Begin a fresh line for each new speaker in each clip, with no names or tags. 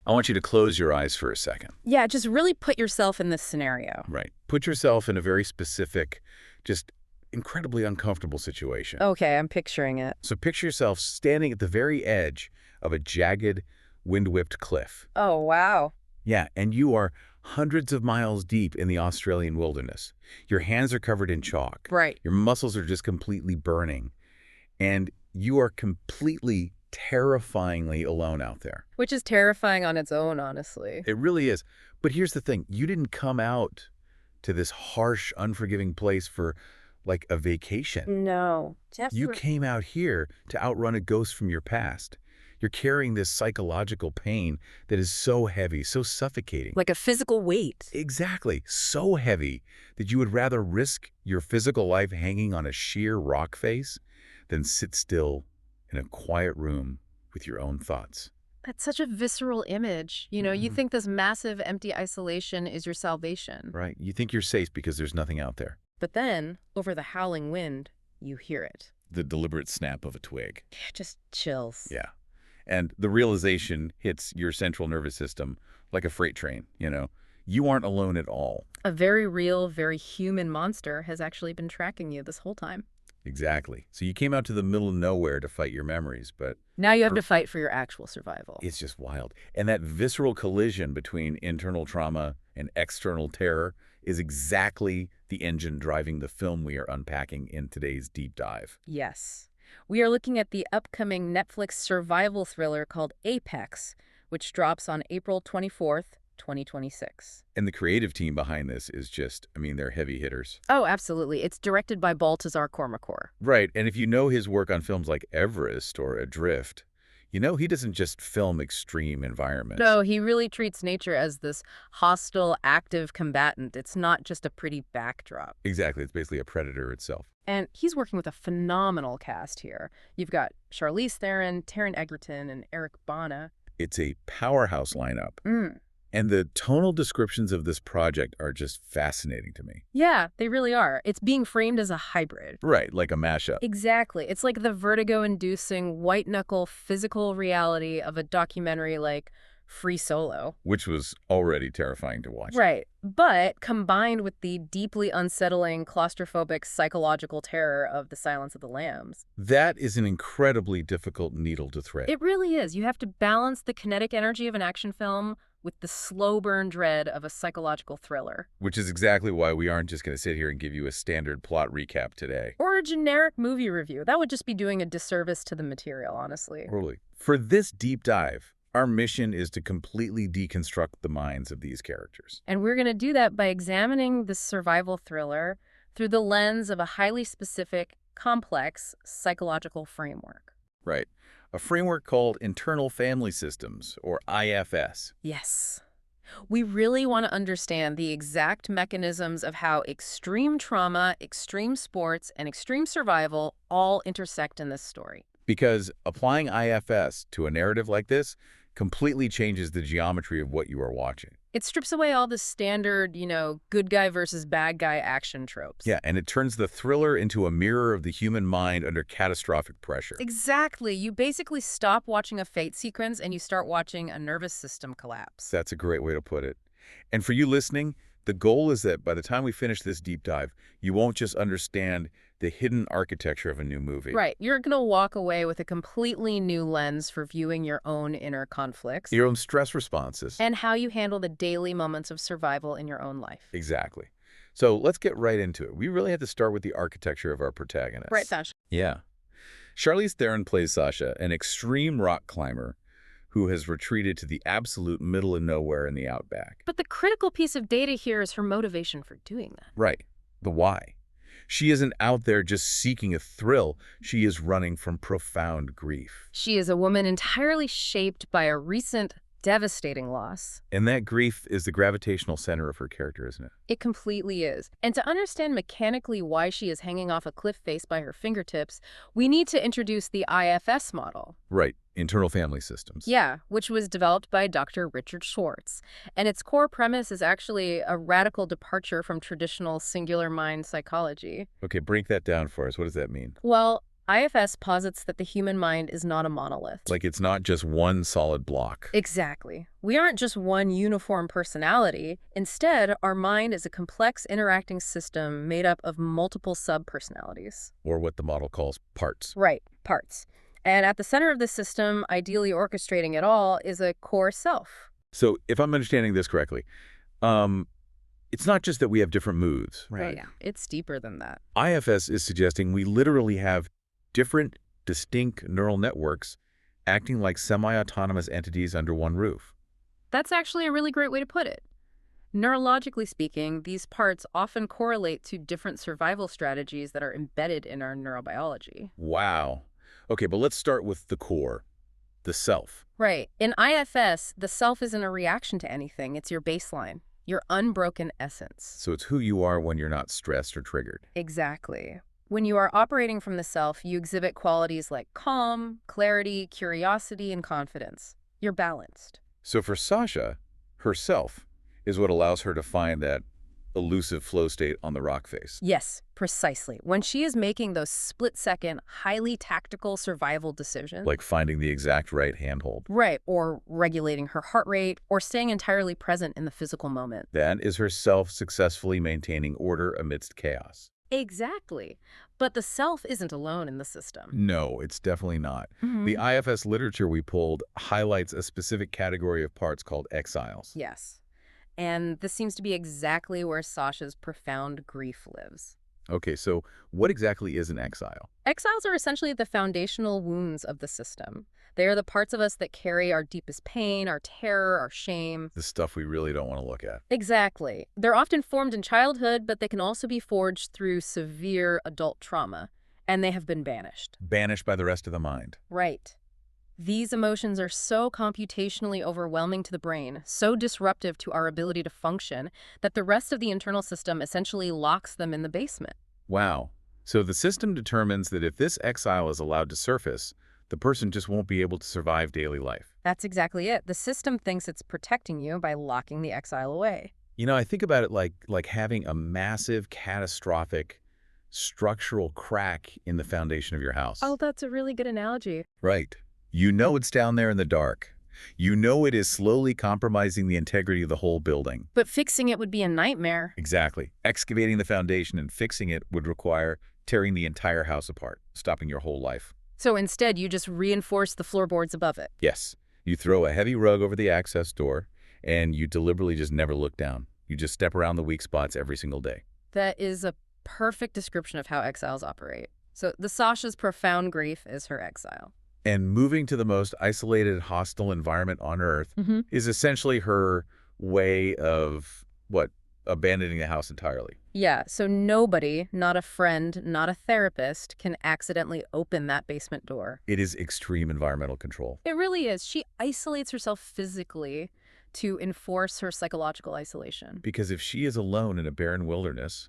I want you to close your eyes for a second.
Yeah, just really put yourself in this scenario.
Right. Put yourself in a very specific, just incredibly uncomfortable situation.
Okay, I'm picturing it.
So picture yourself standing at the very edge of a jagged, wind-whipped cliff.
Oh, wow.
Yeah, and you are hundreds of miles deep in the Australian wilderness. Your hands are covered in chalk.
Right.
Your muscles are just completely burning. And you are completely, terrifyingly alone out there.
Which is terrifying on its own, honestly.
It really is. But here's the thing. You didn't come out to this harsh, unforgiving place for, like, a vacation.
No.
You came out here to outrun a ghost from your past. You're carrying this psychological pain that is so heavy, so suffocating.
Like a physical weight.
Exactly. So heavy that you would rather risk your physical life hanging on a sheer rock face than sit still in a quiet room with your own thoughts.
That's such a visceral image. You think this massive, empty isolation is your salvation.
Right. You think you're safe because there's nothing out there.
But then, over the howling wind, you hear it.
The deliberate snap of a twig.
Just chills.
Yeah. And the realization hits your central nervous system like a freight train, You aren't alone at all.
A very real, very human monster has actually been tracking you this whole time.
Exactly. So you came out to the middle of nowhere to fight your memories, but
now you have to fight for your actual survival.
It's just wild. And that visceral collision between internal trauma and external terror is exactly the engine driving the film we are unpacking in today's deep dive.
Yes. We are looking at the upcoming Netflix survival thriller called Apex, which drops on April 24th, 2026.
And the creative team behind this is just, they're heavy hitters.
Oh, absolutely. It's directed by Baltasar Kormákur.
Right. And if you know his work on films like Everest or Adrift, he doesn't just film extreme environments.
No, he really treats nature as this hostile, active combatant. It's not just a pretty backdrop.
Exactly. It's basically a predator itself.
And he's working with a phenomenal cast here. You've got Charlize Theron, Taron Egerton, and Eric Bana.
It's a powerhouse lineup. And the tonal descriptions of this project are just fascinating to me.
Yeah, they really are. It's being framed as a hybrid.
Right, like a mashup.
Exactly. It's like the vertigo-inducing, white-knuckle physical reality of a documentary like Free Solo.
Which was already terrifying to watch.
Right. But combined with the deeply unsettling, claustrophobic psychological terror of The Silence of the Lambs.
That is an incredibly difficult needle to thread.
It really is. You have to balance the kinetic energy of an action film with the slow burn dread of a psychological thriller.
Which is exactly why we aren't just going to sit here and give you a standard plot recap today.
Or a generic movie review. That would just be doing a disservice to the material, honestly.
Totally. For this deep dive, our mission is to completely deconstruct the minds of these characters.
And we're going to do that by examining this survival thriller through the lens of a highly specific, complex psychological framework.
Right. A framework called Internal Family Systems, or IFS.
Yes. We really want to understand the exact mechanisms of how extreme trauma, extreme sports, and extreme survival all intersect in this story.
Because applying IFS to a narrative like this completely changes the geometry of what you are watching.
It strips away all the standard, good guy versus bad guy action tropes.
Yeah, and it turns the thriller into a mirror of the human mind under catastrophic pressure.
Exactly. You basically stop watching a fate sequence and you start watching a nervous system collapse.
That's a great way to put it. And for you listening, the goal is that by the time we finish this deep dive, you won't just understand the hidden architecture of a new movie.
Right. You're going to walk away with a completely new lens for viewing your own inner conflicts.
Your own stress responses.
And how you handle the daily moments of survival in your own life.
Exactly. So let's get right into it. We really have to start with the architecture of our protagonist.
Right, Sasha.
Yeah. Charlize Theron plays Sasha, an extreme rock climber who has retreated to the absolute middle of nowhere in the outback.
But the critical piece of data here is her motivation for doing that.
Right. The why. She isn't out there just seeking a thrill. She is running from profound grief.
She is a woman entirely shaped by a recent, devastating loss.
And that grief is the gravitational center of her character, isn't it?
It completely is. And to understand mechanically why she is hanging off a cliff face by her fingertips, we need to introduce the IFS model.
Right. Internal Family Systems.
Yeah, which was developed by Dr. Richard Schwartz. And its core premise is actually a radical departure from traditional singular mind psychology.
Okay, break that down for us. What does that mean?
Well, IFS posits that the human mind is not a monolith.
Like it's not just one solid block.
Exactly. We aren't just one uniform personality. Instead, our mind is a complex interacting system made up of multiple sub-personalities.
Or what the model calls parts.
Right, parts. And at the center of the system, ideally orchestrating it all, is a core self.
So if I'm understanding this correctly, it's not just that we have different moods,
Right. Yeah. It's deeper than that.
IFS is suggesting we literally have different, distinct neural networks acting like semi-autonomous entities under one roof.
That's actually a really great way to put it. Neurologically speaking, these parts often correlate to different survival strategies that are embedded in our neurobiology.
Wow. Okay, but let's start with the core, the self.
Right. In IFS, the self isn't a reaction to anything. It's your baseline, your unbroken essence.
So it's who you are when you're not stressed or triggered.
Exactly. When you are operating from the self, you exhibit qualities like calm, clarity, curiosity, and confidence. You're balanced.
So for Sasha, herself is what allows her to find that elusive flow state on the rock face.
Yes, precisely. When she is making those split-second, highly tactical survival decisions.
Like finding the exact right handhold.
Right, or regulating her heart rate, or staying entirely present in the physical moment.
That is herself successfully maintaining order amidst chaos.
Exactly. But the self isn't alone in the system.
No, it's definitely not. The IFS literature we pulled highlights a specific category of parts called exiles.
Yes. And this seems to be exactly where Sasha's profound grief lives.
Okay, so what exactly is an exile?
Exiles are essentially the foundational wounds of the system. They are the parts of us that carry our deepest pain, our terror, our shame.
The stuff we really don't want to look at.
Exactly. They're often formed in childhood, but they can also be forged through severe adult trauma, and they have been banished.
Banished by the rest of the mind.
Right. These emotions are so computationally overwhelming to the brain, so disruptive to our ability to function, that the rest of the internal system essentially locks them in the basement.
Wow. So the system determines that if this exile is allowed to surface, the person just won't be able to survive daily life.
That's exactly it. The system thinks it's protecting you by locking the exile away.
You know, I think about it like having a massive, catastrophic, structural crack in the foundation of your house.
Oh, that's a really good analogy.
Right. You know it's down there in the dark. You know it is slowly compromising the integrity of the whole building.
But fixing it would be a nightmare.
Exactly. Excavating the foundation and fixing it would require tearing the entire house apart, stopping your whole life.
So instead, you just reinforce the floorboards above it.
Yes. You throw a heavy rug over the access door, and you deliberately just never look down. You just step around the weak spots every single day.
That is a perfect description of how exiles operate. So the Sasha's profound grief is her exile.
And moving to the most isolated, hostile environment on Earth is essentially her way of, abandoning the house entirely.
Yeah, so nobody, not a friend, not a therapist, can accidentally open that basement door.
It is extreme environmental control.
It really is. She isolates herself physically to enforce her psychological isolation.
Because if she is alone in a barren wilderness,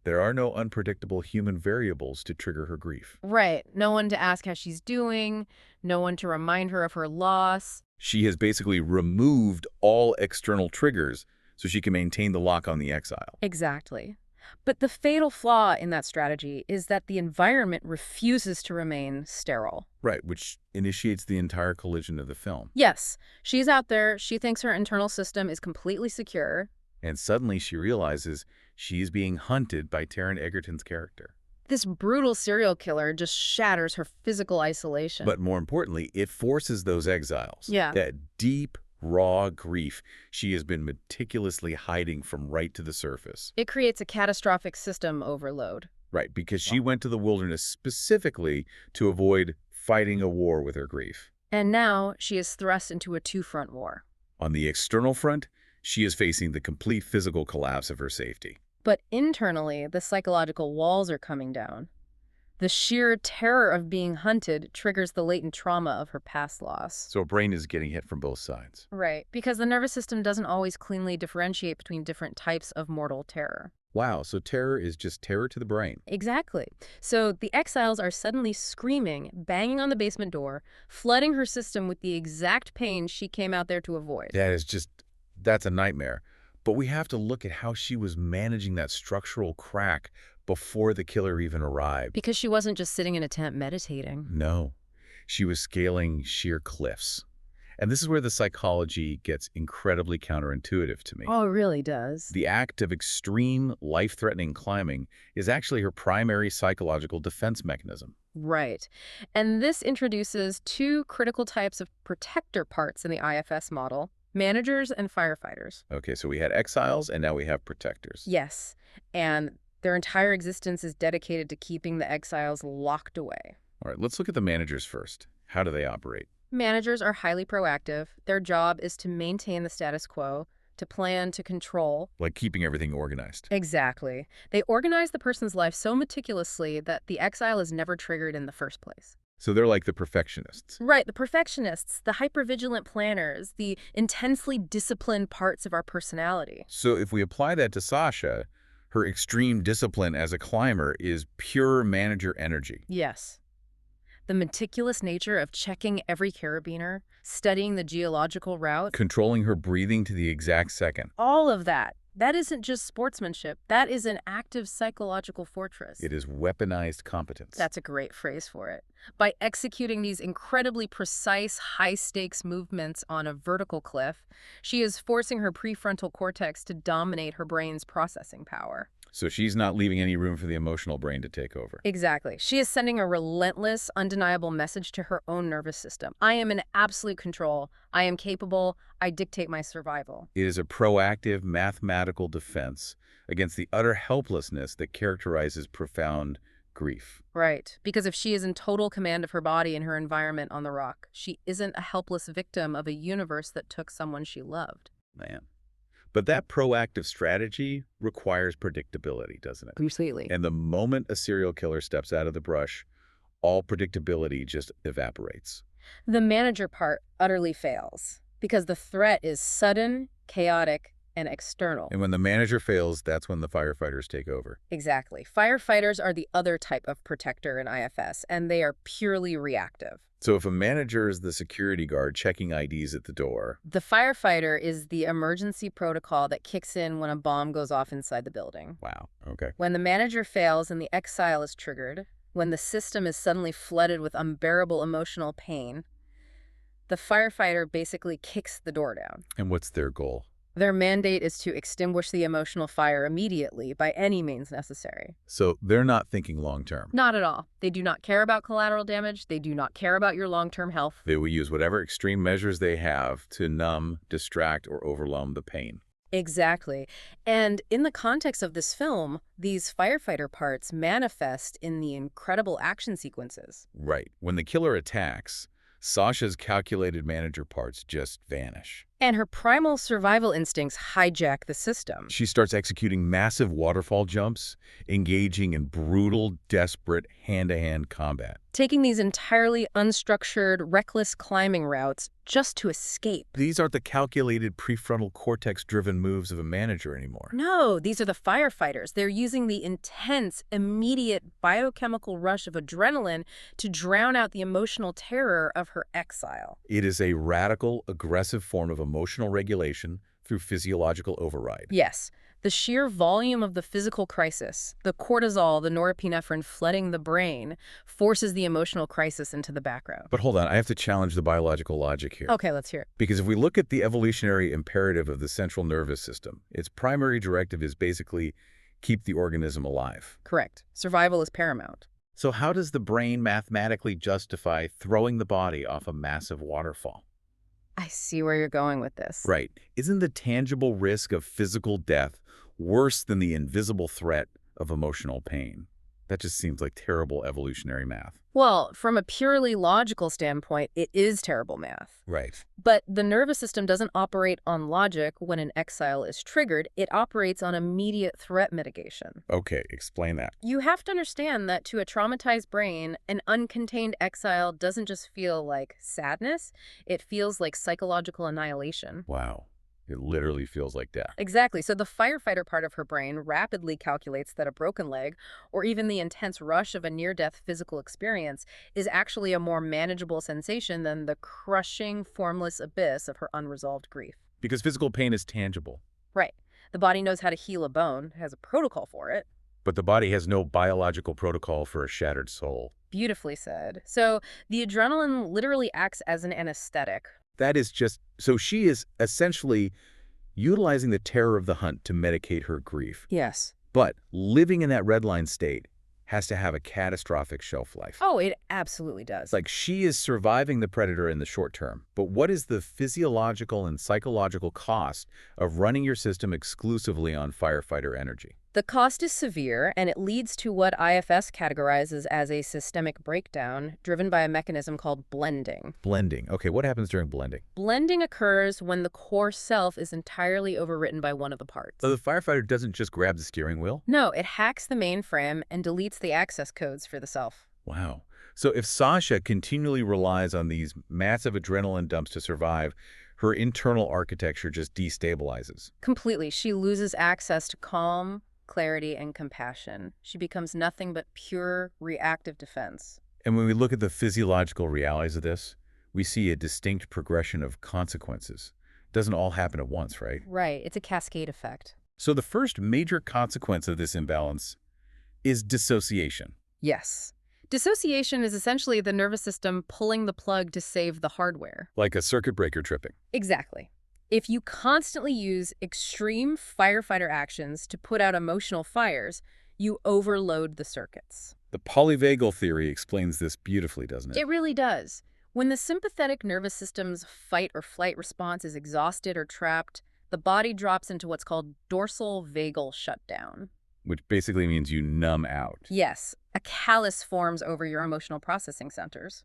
there are no unpredictable human variables to trigger her grief.
Right. No one to ask how she's doing, no one to remind her of her loss.
She has basically removed all external triggers so she can maintain the lock on the exile.
Exactly. But the fatal flaw in that strategy is that the environment refuses to remain sterile.
Right, which initiates the entire collision of the film.
Yes, she's out there, she thinks her internal system is completely secure.
And suddenly she realizes she's being hunted by Taron Egerton's character.
This brutal serial killer just shatters her physical isolation.
But more importantly, it forces those exiles.
Yeah.
That deep, raw grief she has been meticulously hiding from right to the surface.
It creates a catastrophic system overload.
Right, because she went to the wilderness specifically to avoid fighting a war with her grief.
And now she is thrust into a two-front war.
On the external front, she is facing the complete physical collapse of her safety.
But internally, the psychological walls are coming down. The sheer terror of being hunted triggers the latent trauma of her past loss.
So her brain is getting hit from both sides.
Right, because the nervous system doesn't always cleanly differentiate between different types of mortal terror.
Wow, so terror is just terror to the brain.
Exactly. So the exiles are suddenly screaming, banging on the basement door, flooding her system with the exact pain she came out there to avoid.
That's a nightmare. But we have to look at how she was managing that structural crack before the killer even arrived.
Because she wasn't just sitting in a tent meditating.
No, she was scaling sheer cliffs. And this is where the psychology gets incredibly counterintuitive to me.
Oh, it really does.
The act of extreme, life-threatening climbing is actually her primary psychological defense mechanism.
Right. And this introduces two critical types of protector parts in the IFS model: managers and firefighters.
Okay, so we had exiles, and now we have protectors.
Yes. And their entire existence is dedicated to keeping the exiles locked away.
All right, let's look at the managers first. How do they operate?
Managers are highly proactive. Their job is to maintain the status quo, to plan, to control.
Like keeping everything organized.
Exactly. They organize the person's life so meticulously that the exile is never triggered in the first place.
So they're like the perfectionists.
Right, the perfectionists, the hypervigilant planners, the intensely disciplined parts of our personality.
So if we apply that to Sasha, her extreme discipline as a climber is pure manager energy.
Yes. The meticulous nature of checking every carabiner, studying the geological route.
Controlling her breathing to the exact second.
All of that. That isn't just sportsmanship. That is an active psychological fortress.
It is weaponized competence.
That's a great phrase for it. By executing these incredibly precise, high-stakes movements on a vertical cliff, she is forcing her prefrontal cortex to dominate her brain's processing power.
So she's not leaving any room for the emotional brain to take over.
Exactly. She is sending a relentless, undeniable message to her own nervous system. I am in absolute control. I am capable. I dictate my survival.
It is a proactive, mathematical defense against the utter helplessness that characterizes profound grief.
Right. Because if she is in total command of her body and her environment on the rock, she isn't a helpless victim of a universe that took someone she loved.
Man. But that proactive strategy requires predictability, doesn't it?
Completely.
And the moment a serial killer steps out of the brush, all predictability just evaporates.
The manager part utterly fails because the threat is sudden, chaotic, and external.
And when the manager fails, that's when the firefighters take over.
Exactly. Firefighters are the other type of protector in IFS, and they are purely reactive.
So if a manager is the security guard checking IDs at the door,
the firefighter is the emergency protocol that kicks in when a bomb goes off inside the building.
wow, okay.
When the manager fails and the exile is triggered, when the system is suddenly flooded with unbearable emotional pain, the firefighter basically kicks the door down.
And what's their goal?
Their mandate is to extinguish the emotional fire immediately by any means necessary.
So they're not thinking long-term.
Not at all. They do not care about collateral damage. They do not care about your long-term health.
They will use whatever extreme measures they have to numb, distract, or overwhelm the pain.
Exactly. And in the context of this film, these firefighter parts manifest in the incredible action sequences.
Right. When the killer attacks, Sasha's calculated manager parts just vanish.
And her primal survival instincts hijack the system.
She starts executing massive waterfall jumps, engaging in brutal, desperate hand-to-hand combat.
Taking these entirely unstructured, reckless climbing routes just to escape.
These aren't the calculated prefrontal cortex-driven moves of a manager anymore.
No, these are the firefighters. They're using the intense, immediate biochemical rush of adrenaline to drown out the emotional terror of her exile.
It is a radical, aggressive form of emotional regulation through physiological override.
Yes. The sheer volume of the physical crisis, the cortisol, the norepinephrine flooding the brain, forces the emotional crisis into the background.
But hold on, I have to challenge the biological logic here.
Okay, let's hear it.
Because if we look at the evolutionary imperative of the central nervous system, its primary directive is basically keep the organism alive.
Correct. Survival is paramount.
So how does the brain mathematically justify throwing the body off a massive waterfall?
I see where you're going with this.
Right. Isn't the tangible risk of physical death worse than the invisible threat of emotional pain? That just seems like terrible evolutionary math.
Well, from a purely logical standpoint, it is terrible math.
Right.
But the nervous system doesn't operate on logic when an exile is triggered. It operates on immediate threat mitigation.
Okay, explain that.
You have to understand that to a traumatized brain, an uncontained exile doesn't just feel like sadness. It feels like psychological annihilation.
Wow. It literally feels like death.
Exactly. So the firefighter part of her brain rapidly calculates that a broken leg, or even the intense rush of a near-death physical experience, is actually a more manageable sensation than the crushing, formless abyss of her unresolved grief.
Because physical pain is tangible.
Right. The body knows how to heal a bone, it has a protocol for it.
But the body has no biological protocol for a shattered soul.
Beautifully said. So the adrenaline literally acts as an anesthetic.
That is just, so she is essentially utilizing the terror of the hunt to medicate her grief.
Yes.
But living in that red line state has to have a catastrophic shelf life.
Oh, it absolutely does.
It's like she is surviving the predator in the short term, but what is the physiological and psychological cost of running your system exclusively on firefighter energy?
The cost is severe, and it leads to what IFS categorizes as a systemic breakdown driven by a mechanism called blending.
Blending. Okay, what happens during blending?
Blending occurs when the core self is entirely overwritten by one of the parts.
So the firefighter doesn't just grab the steering wheel?
No, it hacks the mainframe and deletes the access codes for the self.
Wow. So if Sasha continually relies on these massive adrenaline dumps to survive, her internal architecture just destabilizes.
Completely. She loses access to calm, clarity, and compassion. She becomes nothing but pure reactive defense.
And when we look at the physiological realities of this, we see a distinct progression of consequences. It doesn't all happen at once, right?
Right. It's a cascade effect.
So the first major consequence of this imbalance is dissociation.
Yes. Dissociation is essentially the nervous system pulling the plug to save the hardware.
Like a circuit breaker tripping.
Exactly. If you constantly use extreme firefighter actions to put out emotional fires, you overload the circuits.
The polyvagal theory explains this beautifully, doesn't it?
It really does. When the sympathetic nervous system's fight or flight response is exhausted or trapped, the body drops into what's called dorsal vagal shutdown.
Which basically means you numb out.
Yes, a callus forms over your emotional processing centers.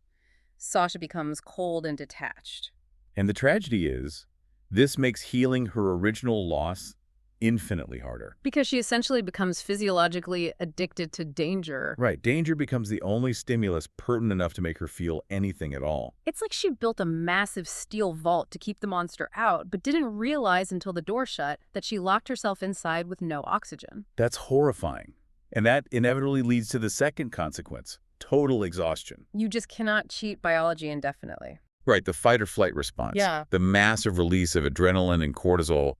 Sasha becomes cold and detached.
And the tragedy is, this makes healing her original loss infinitely harder.
Because she essentially becomes physiologically addicted to danger.
Right. Danger becomes the only stimulus pertinent enough to make her feel anything at all.
It's like she built a massive steel vault to keep the monster out, but didn't realize until the door shut that she locked herself inside with no oxygen.
That's horrifying. And that inevitably leads to the second consequence, total exhaustion.
You just cannot cheat biology indefinitely.
Right, the fight-or-flight response.
Yeah.
The massive release of adrenaline and cortisol.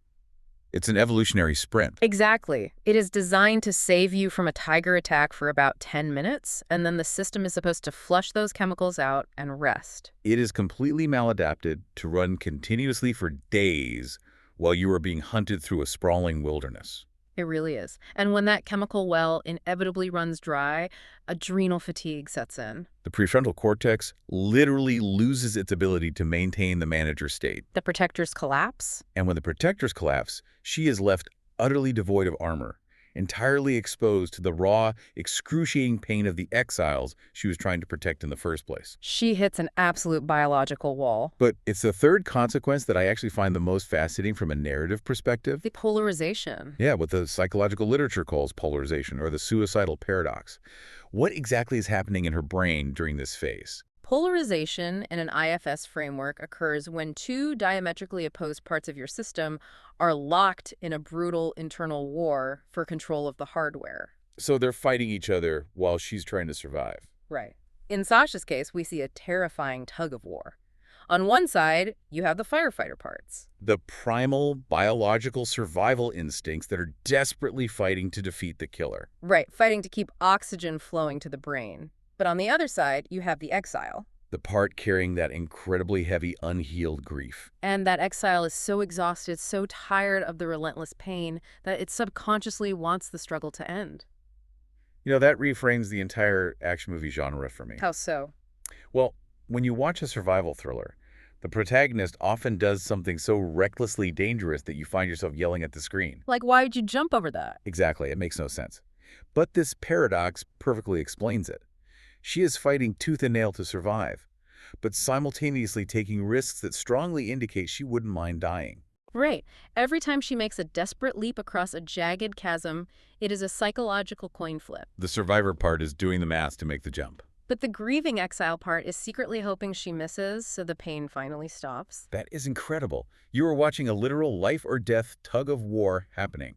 It's an evolutionary sprint.
Exactly. It is designed to save you from a tiger attack for about 10 minutes, and then the system is supposed to flush those chemicals out and rest.
It is completely maladapted to run continuously for days while you are being hunted through a sprawling wilderness.
It really is. And when that chemical well inevitably runs dry, adrenal fatigue sets in.
The prefrontal cortex literally loses its ability to maintain the manager state.
The protectors collapse.
And when the protectors collapse, she is left utterly devoid of armor, entirely exposed to the raw, excruciating pain of the exiles she was trying to protect in the first place.
She hits an absolute biological wall.
But it's the third consequence that I actually find the most fascinating from a narrative perspective.
The polarization.
Yeah, what the psychological literature calls polarization, or the suicidal paradox. What exactly is happening in her brain during this phase?
Polarization in an IFS framework occurs when two diametrically opposed parts of your system are locked in a brutal internal war for control of the hardware.
So they're fighting each other while she's trying to survive.
Right. In Sasha's case, we see a terrifying tug of war. On one side, you have the firefighter parts.
The primal biological survival instincts that are desperately fighting to defeat the killer.
Right, fighting to keep oxygen flowing to the brain. But on the other side, you have the exile.
The part carrying that incredibly heavy, unhealed grief.
And that exile is so exhausted, so tired of the relentless pain, that it subconsciously wants the struggle to end.
You know, that reframes the entire action movie genre for me.
How so?
Well, when you watch a survival thriller, the protagonist often does something so recklessly dangerous that you find yourself yelling at the screen.
Like, why would you jump over that?
Exactly, it makes no sense. But this paradox perfectly explains it. She is fighting tooth and nail to survive, but simultaneously taking risks that strongly indicate she wouldn't mind dying.
Right. Every time she makes a desperate leap across a jagged chasm, it is a psychological coin flip.
The survivor part is doing the math to make the jump.
But the grieving exile part is secretly hoping she misses so the pain finally stops.
That is incredible. You are watching a literal life or death tug of war happening.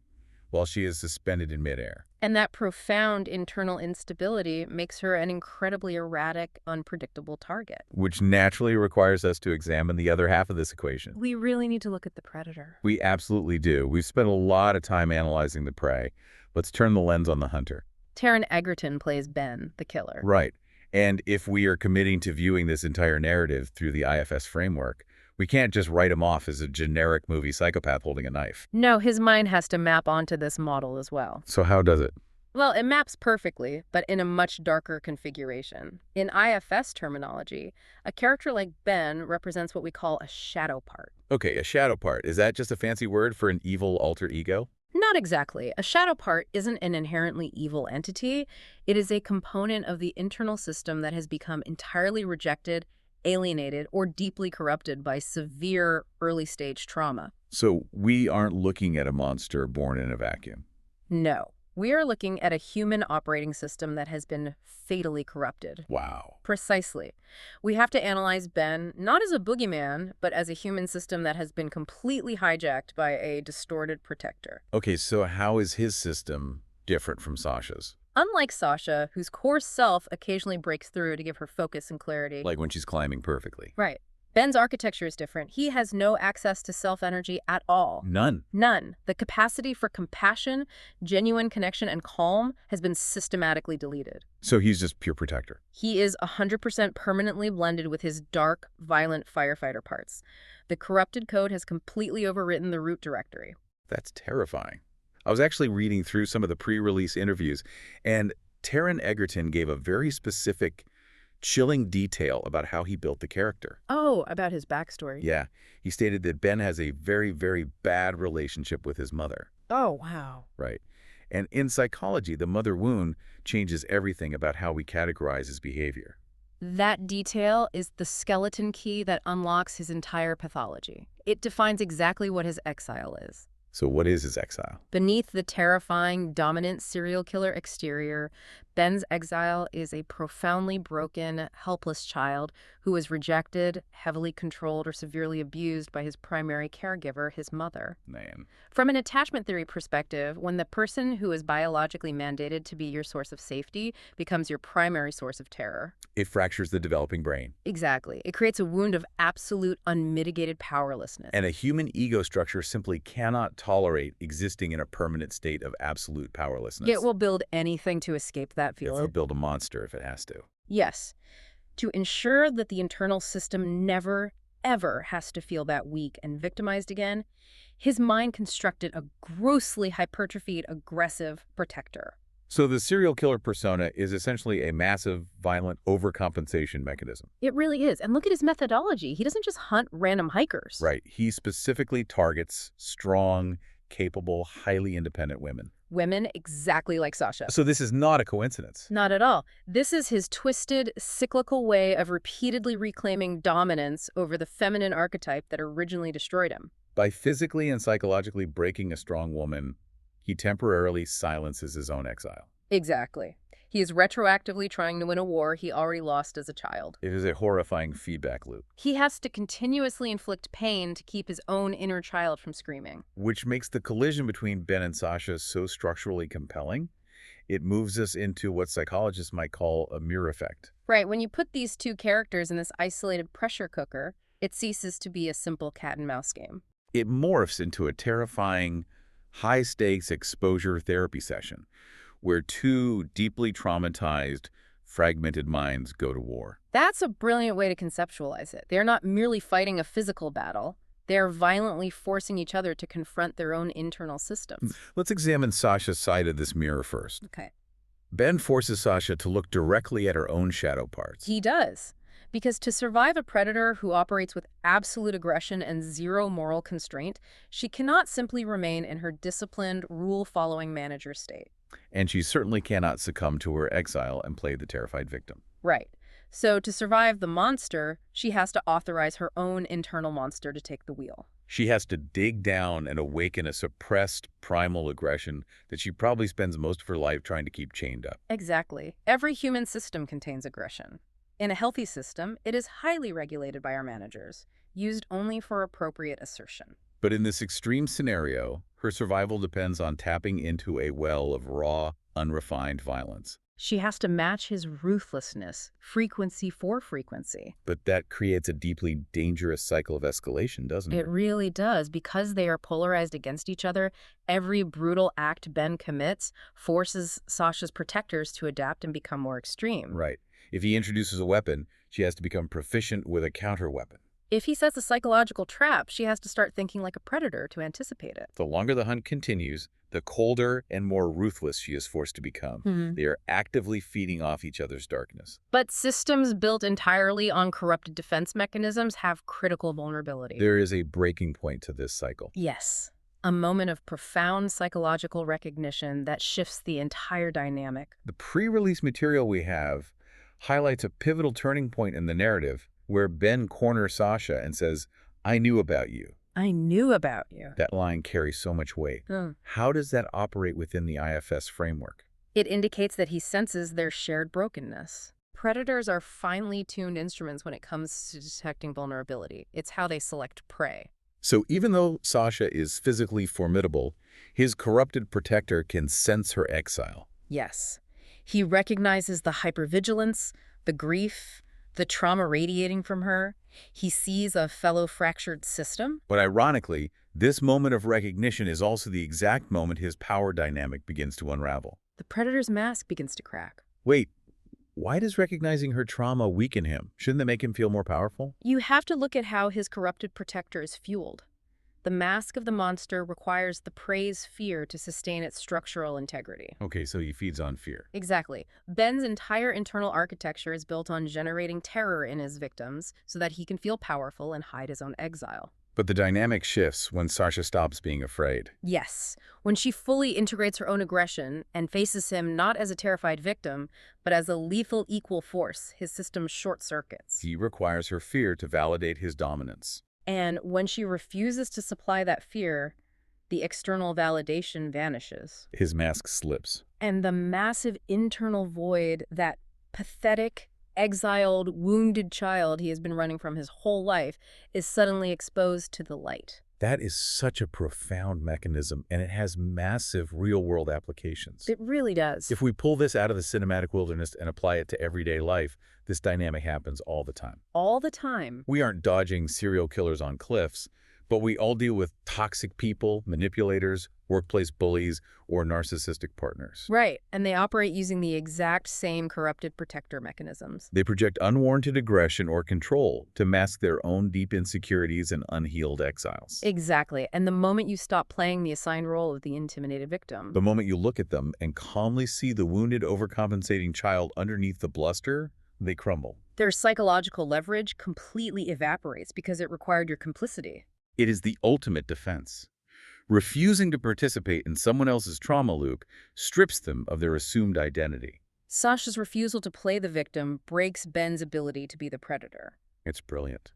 while she is suspended in midair.
And that profound internal instability makes her an incredibly erratic, unpredictable target.
Which naturally requires us to examine the other half of this equation.
We really need to look at the predator.
We absolutely do. We've spent a lot of time analyzing the prey. Let's turn the lens on the hunter.
Taron Egerton plays Ben, the killer.
Right. And if we are committing to viewing this entire narrative through the IFS framework, we can't just write him off as a generic movie psychopath holding a knife.
No, his mind has to map onto this model as well.
So how does it?
Well, it maps perfectly, but in a much darker configuration. In IFS terminology, a character like Ben represents what we call a shadow part.
Okay, a shadow part. Is that just a fancy word for an evil alter ego?
Not exactly. A shadow part isn't an inherently evil entity. It is a component of the internal system that has become entirely rejected, alienated, or deeply corrupted by severe early-stage trauma.
So we aren't looking at a monster born in a vacuum.
No. We are looking at a human operating system that has been fatally corrupted.
Wow.
Precisely. We have to analyze Ben not as a boogeyman, but as a human system that has been completely hijacked by a distorted protector.
Okay, so how is his system different from Sasha's?
Unlike Sasha, whose core self occasionally breaks through to give her focus and clarity.
Like when she's climbing perfectly.
Right. Ben's architecture is different. He has no access to self-energy at all.
None.
None. The capacity for compassion, genuine connection, and calm has been systematically deleted.
So he's just pure protector.
He is 100% permanently blended with his dark, violent firefighter parts. The corrupted code has completely overwritten the root directory.
That's terrifying. I was actually reading through some of the pre-release interviews, and Taron Egerton gave a very specific, chilling detail about how he built the character.
Oh, about his backstory.
Yeah, he stated that Ben has a very, very bad relationship with his mother.
Oh, wow.
Right. And in psychology, the mother wound changes everything about how we categorize his behavior.
That detail is the skeleton key that unlocks his entire pathology. It defines exactly what his exile is.
So what is his exile?
Beneath the terrifying, dominant serial killer exterior, Ben's exile is a profoundly broken, helpless child who is rejected, heavily controlled, or severely abused by his primary caregiver, his mother.
Man.
From an attachment theory perspective, when the person who is biologically mandated to be your source of safety becomes your primary source of terror.
It fractures the developing brain.
Exactly. It creates a wound of absolute, unmitigated powerlessness.
And a human ego structure simply cannot tolerate existing in a permanent state of absolute powerlessness.
It will build anything to escape that
It will
feeling.
build a monster if it has to.
Yes. To ensure that the internal system never, ever has to feel that weak and victimized again, his mind constructed a grossly hypertrophied, aggressive protector.
So the serial killer persona is essentially a massive, violent overcompensation mechanism.
It really is. And look at his methodology. He doesn't just hunt random hikers.
Right. He specifically targets strong, capable, highly independent women.
Women exactly like Sasha.
So this is not a coincidence.
Not at all. This is his twisted, cyclical way of repeatedly reclaiming dominance over the feminine archetype that originally destroyed him.
By physically and psychologically breaking a strong woman, he temporarily silences his own exile.
Exactly. He is retroactively trying to win a war he already lost as a child.
It is a horrifying feedback loop.
He has to continuously inflict pain to keep his own inner child from screaming.
Which makes the collision between Ben and Sasha so structurally compelling. It moves us into what psychologists might call a mirror effect.
Right, when you put these two characters in this isolated pressure cooker, it ceases to be a simple cat-and-mouse game.
It morphs into a terrifying, high-stakes exposure therapy session where two deeply traumatized, fragmented minds go to war.
That's a brilliant way to conceptualize it. They're not merely fighting a physical battle. They're violently forcing each other to confront their own internal systems.
Let's examine Sasha's side of this mirror first.
Okay.
Ben forces Sasha to look directly at her own shadow parts.
He does. Because to survive a predator who operates with absolute aggression and zero moral constraint, she cannot simply remain in her disciplined, rule-following manager state.
And she certainly cannot succumb to her exile and play the terrified victim.
Right. So to survive the monster, she has to authorize her own internal monster to take the wheel.
She has to dig down and awaken a suppressed primal aggression that she probably spends most of her life trying to keep chained up.
Exactly. Every human system contains aggression. In a healthy system, it is highly regulated by our managers, used only for appropriate assertion.
But in this extreme scenario, her survival depends on tapping into a well of raw, unrefined violence.
She has to match his ruthlessness, frequency for frequency.
But that creates a deeply dangerous cycle of escalation, doesn't it?
It really does. Because they are polarized against each other, every brutal act Ben commits forces Sasha's protectors to adapt and become more extreme.
Right. If he introduces a weapon, she has to become proficient with a counter-weapon.
If he sets a psychological trap, she has to start thinking like a predator to anticipate it.
The longer the hunt continues, the colder and more ruthless she is forced to become. They are actively feeding off each other's darkness.
But systems built entirely on corrupted defense mechanisms have critical vulnerability.
There is a breaking point to this cycle.
Yes, a moment of profound psychological recognition that shifts the entire dynamic.
The pre-release material we have highlights a pivotal turning point in the narrative where Ben corners Sasha and says, "I knew about you."
I knew about you.
That line carries so much weight. How does that operate within the IFS framework?
It indicates that he senses their shared brokenness. Predators are finely tuned instruments when it comes to detecting vulnerability. It's how they select prey.
So even though Sasha is physically formidable, his corrupted protector can sense her exile.
Yes. He recognizes the hypervigilance, the grief, the trauma radiating from her. He sees a fellow fractured system.
But ironically, this moment of recognition is also the exact moment his power dynamic begins to unravel.
The predator's mask begins to crack.
Wait, why does recognizing her trauma weaken him? Shouldn't that make him feel more powerful?
You have to look at how his corrupted protector is fueled. The mask of the monster requires the prey's fear to sustain its structural integrity.
Okay, so he feeds on fear.
Exactly. Ben's entire internal architecture is built on generating terror in his victims so that he can feel powerful and hide his own exile.
But the dynamic shifts when Sasha stops being afraid.
Yes, when she fully integrates her own aggression and faces him not as a terrified victim, but as a lethal equal force, his system short circuits.
He requires her fear to validate his dominance.
And when she refuses to supply that fear, the external validation vanishes.
His mask slips.
And the massive internal void, that pathetic, exiled, wounded child he has been running from his whole life, is suddenly exposed to the light.
That is such a profound mechanism, and it has massive real-world applications.
It really does.
If we pull this out of the cinematic wilderness and apply it to everyday life, this dynamic happens all the time.
All the time.
We aren't dodging serial killers on cliffs, but we all deal with toxic people, manipulators, workplace bullies, or narcissistic partners.
Right, and they operate using the exact same corrupted protector mechanisms.
They project unwarranted aggression or control to mask their own deep insecurities and unhealed exiles.
Exactly, and the moment you stop playing the assigned role of the intimidated victim,
The moment you look at them and calmly see the wounded, overcompensating child underneath the bluster, they crumble.
their psychological leverage completely evaporates because it required your complicity.
It is the ultimate defense. Refusing to participate in someone else's trauma loop strips them of their assumed identity.
Sasha's refusal to play the victim breaks Ben's ability to be the predator.
It's brilliant.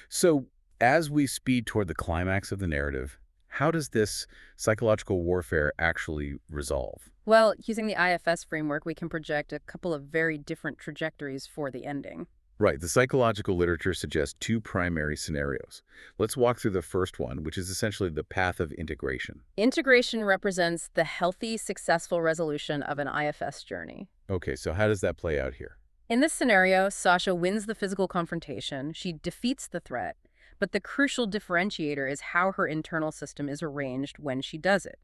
So, as we speed toward the climax of the narrative, how does this psychological warfare actually resolve?
Well, using the IFS framework, we can project a couple of very different trajectories for the ending.
Right, the psychological literature suggests two primary scenarios. Let's walk through the first one, which is essentially the path of integration.
Integration represents the healthy, successful resolution of an IFS journey.
Okay, so how does that play out here?
In this scenario, Sasha wins the physical confrontation, she defeats the threat, but the crucial differentiator is how her internal system is arranged when she does it.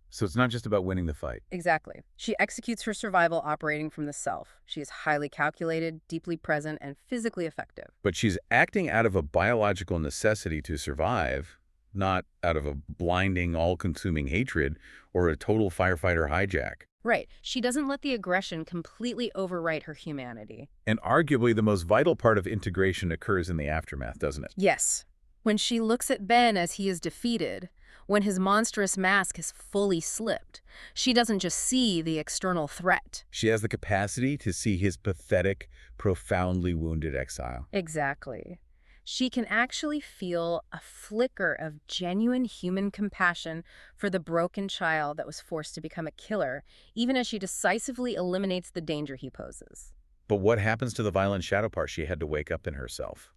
So it's not just about winning the fight.
Exactly. She executes her survival operating from the self. She is highly calculated, deeply present, and physically effective.
But she's acting out of a biological necessity to survive, not out of a blinding, all-consuming hatred or a total firefighter hijack.
Right. She doesn't let the aggression completely overwrite her humanity.
And arguably the most vital part of integration occurs in the aftermath, doesn't it?
Yes. When she looks at Ben as he is defeated, when his monstrous mask has fully slipped, she doesn't just see the external threat.
She has the capacity to see his pathetic, profoundly wounded exile.
Exactly. She can actually feel a flicker of genuine human compassion for the broken child that was forced to become a killer, even as she decisively eliminates the danger he poses.
But what happens to the violent shadow part she had to wake up in herself?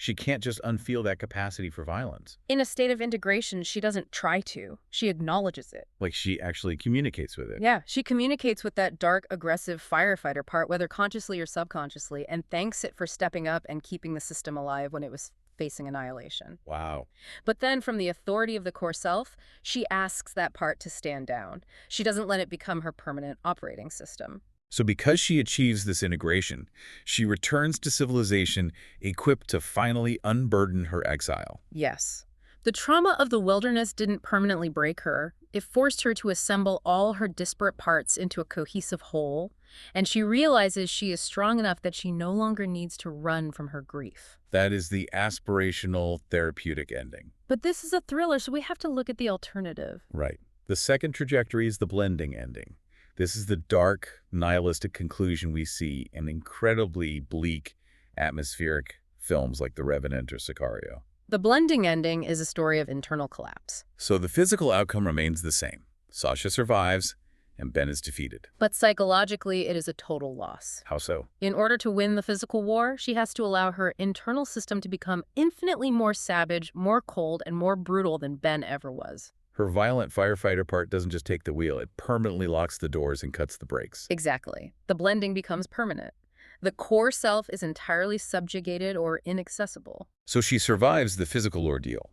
She can't just unfeel that capacity for violence.
In a state of integration, she doesn't try to. She acknowledges it.
Like she actually communicates with it.
Yeah, she communicates with that dark, aggressive firefighter part, whether consciously or subconsciously, and thanks it for stepping up and keeping the system alive when it was facing annihilation.
Wow.
But then, from the authority of the core self, she asks that part to stand down. She doesn't let it become her permanent operating system.
So because she achieves this integration, she returns to civilization equipped to finally unburden her exile.
Yes. The trauma of the wilderness didn't permanently break her. It forced her to assemble all her disparate parts into a cohesive whole, and she realizes she is strong enough that she no longer needs to run from her grief.
That is the aspirational therapeutic ending.
But this is a thriller, so we have to look at the alternative.
Right. The second trajectory is the blending ending. This is the dark, nihilistic conclusion we see in incredibly bleak, atmospheric films like The Revenant or Sicario.
The blending ending is a story of internal collapse.
So the physical outcome remains the same. Sasha survives, and Ben is defeated.
But psychologically, it is a total loss.
How so?
In order to win the physical war, she has to allow her internal system to become infinitely more savage, more cold, and more brutal than Ben ever was.
Her violent firefighter part doesn't just take the wheel, it permanently locks the doors and cuts the brakes.
Exactly. The blending becomes permanent. The core self is entirely subjugated or inaccessible.
So she survives the physical ordeal.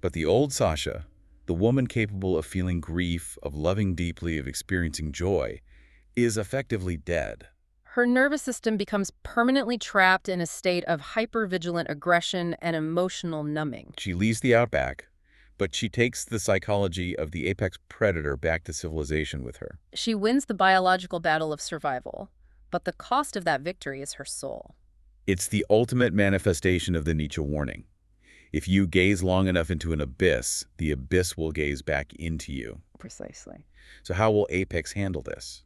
But the old Sasha, the woman capable of feeling grief, of loving deeply, of experiencing joy, is effectively dead.
Her nervous system becomes permanently trapped in a state of hypervigilant aggression and emotional numbing.
She leaves the outback, but she takes the psychology of the apex predator back to civilization with her.
She wins the biological battle of survival, but the cost of that victory is her soul.
It's the ultimate manifestation of the Nietzsche warning. If you gaze long enough into an abyss, the abyss will gaze back into you.
Precisely.
So how will Apex handle this?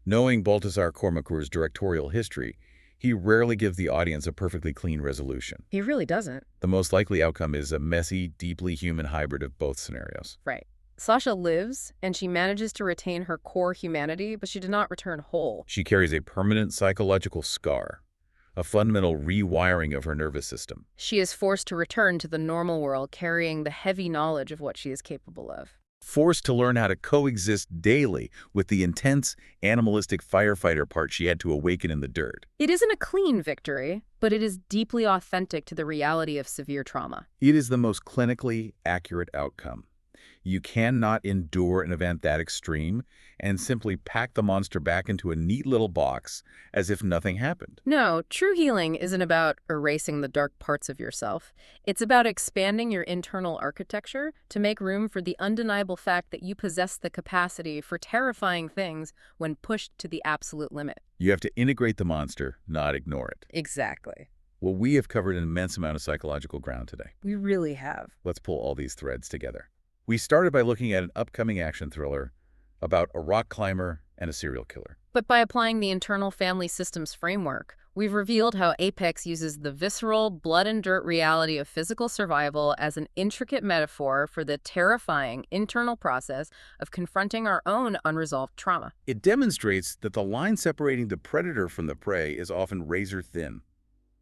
Knowing Baltasar Kormákur's directorial history, he rarely gives the audience a perfectly clean resolution.
He really doesn't.
The most likely outcome is a messy, deeply human hybrid of both scenarios.
Right. Sasha lives, and she manages to retain her core humanity, but she did not return whole.
She carries a permanent psychological scar, a fundamental rewiring of her nervous system.
She is forced to return to the normal world carrying the heavy knowledge of what she is capable of.
Forced to learn how to coexist daily with the intense, animalistic firefighter part she had to awaken in the dirt.
It isn't a clean victory, but it is deeply authentic to the reality of severe trauma.
It is the most clinically accurate outcome. You cannot endure an event that extreme and simply pack the monster back into a neat little box as if nothing happened.
No, true healing isn't about erasing the dark parts of yourself. It's about expanding your internal architecture to make room for the undeniable fact that you possess the capacity for terrifying things when pushed to the absolute limit.
You have to integrate the monster, not ignore it.
Exactly.
Well, we have covered an immense amount of psychological ground today.
We really have.
Let's pull all these threads together. We started by looking at an upcoming action thriller about a rock climber and a serial killer.
But by applying the internal family systems framework, we've revealed how Apex uses the visceral, blood and dirt reality of physical survival as an intricate metaphor for the terrifying internal process of confronting our own unresolved trauma.
It demonstrates that the line separating the predator from the prey is often razor thin.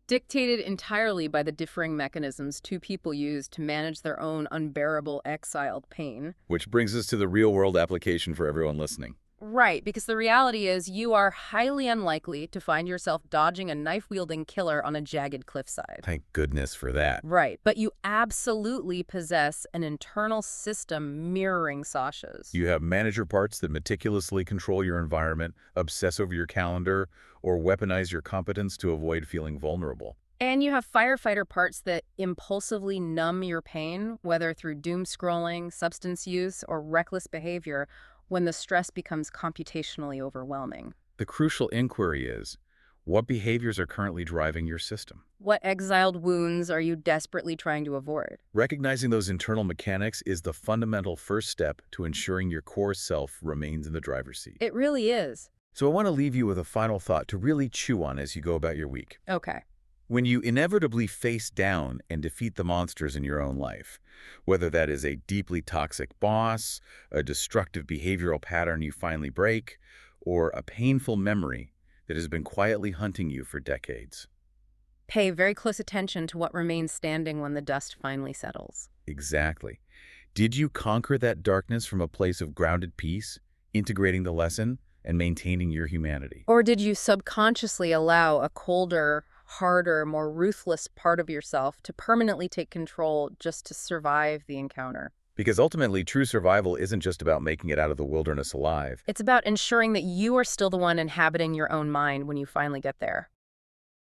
Dictated entirely by the differing mechanisms two people use to manage their own unbearable exiled pain.
Which brings us to the real-world application for everyone listening.
Right, because the reality is you are highly unlikely to find yourself dodging a knife-wielding killer on a jagged cliffside.
Thank goodness for that.
Right, but you absolutely possess an internal system mirroring Sasha's.
You have manager parts that meticulously control your environment, obsess over your calendar, or weaponize your competence to avoid feeling vulnerable.
And you have firefighter parts that impulsively numb your pain, whether through doom scrolling, substance use, or reckless behavior, when the stress becomes computationally overwhelming.
The crucial inquiry is, what behaviors are currently driving your system?
What exiled wounds are you desperately trying to avoid?
Recognizing those internal mechanics is the fundamental first step to ensuring your core self remains in the driver's seat.
It really is.
So I want to leave you with a final thought to really chew on as you go about your week.
Okay.
When you inevitably face down and defeat the monsters in your own life, whether that is a deeply toxic boss, a destructive behavioral pattern you finally break, or a painful memory that has been quietly hunting you for decades,
Pay very close attention to what remains standing when the dust finally settles.
Exactly. Did you conquer that darkness from a place of grounded peace, integrating the lesson and maintaining your humanity?
Or did you subconsciously allow a colder, harder, more ruthless part of yourself to permanently take control just to survive the encounter?
Because ultimately, true survival isn't just about making it out of the wilderness alive.
It's about ensuring that you are still the one inhabiting your own mind when you finally get there.